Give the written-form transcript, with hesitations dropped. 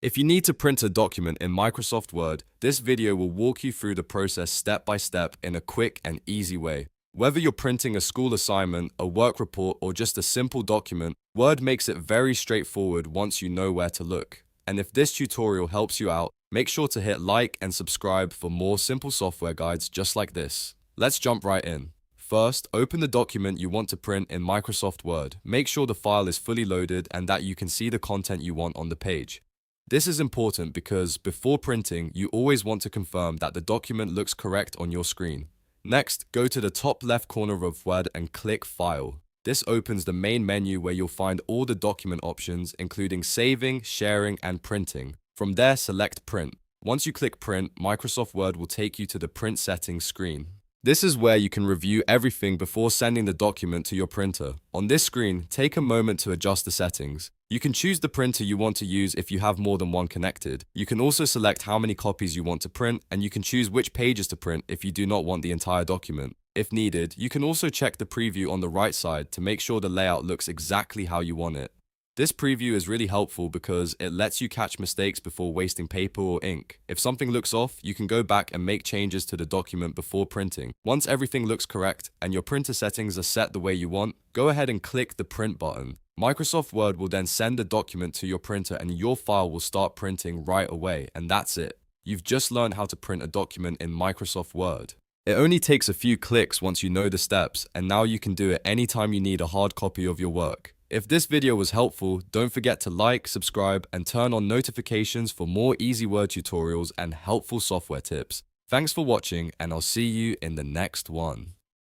If you need to print a document in Microsoft Word, this video will walk you through the process step by step in a quick and easy way. Whether you're printing a school assignment, a work report, or just a simple document, Word makes it very straightforward once you know where to look. And if this tutorial helps you out, make sure to hit like and subscribe for more simple software guides just like this. Let's jump right in. First, open the document you want to print in Microsoft Word. Make sure the file is fully loaded and that you can see the content you want on the page. This is important because before printing, you always want to confirm that the document looks correct on your screen. Next, go to the top left corner of Word and click File. This opens the main menu where you'll find all the document options, including saving, sharing, and printing. From there, select Print. Once you click Print, Microsoft Word will take you to the Print Settings screen. This is where you can review everything before sending the document to your printer. On this screen, take a moment to adjust the settings. You can choose the printer you want to use if you have more than one connected. You can also select how many copies you want to print, and you can choose which pages to print if you do not want the entire document. If needed, you can also check the preview on the right side to make sure the layout looks exactly how you want it. This preview is really helpful because it lets you catch mistakes before wasting paper or ink. If something looks off, you can go back and make changes to the document before printing. Once everything looks correct and your printer settings are set the way you want, go ahead and click the Print button. Microsoft Word will then send the document to your printer and your file will start printing right away, and that's it. You've just learned how to print a document in Microsoft Word. It only takes a few clicks once you know the steps, and now you can do it anytime you need a hard copy of your work. If this video was helpful, don't forget to like, subscribe, and turn on notifications for more easy Word tutorials and helpful software tips. Thanks for watching, and I'll see you in the next one.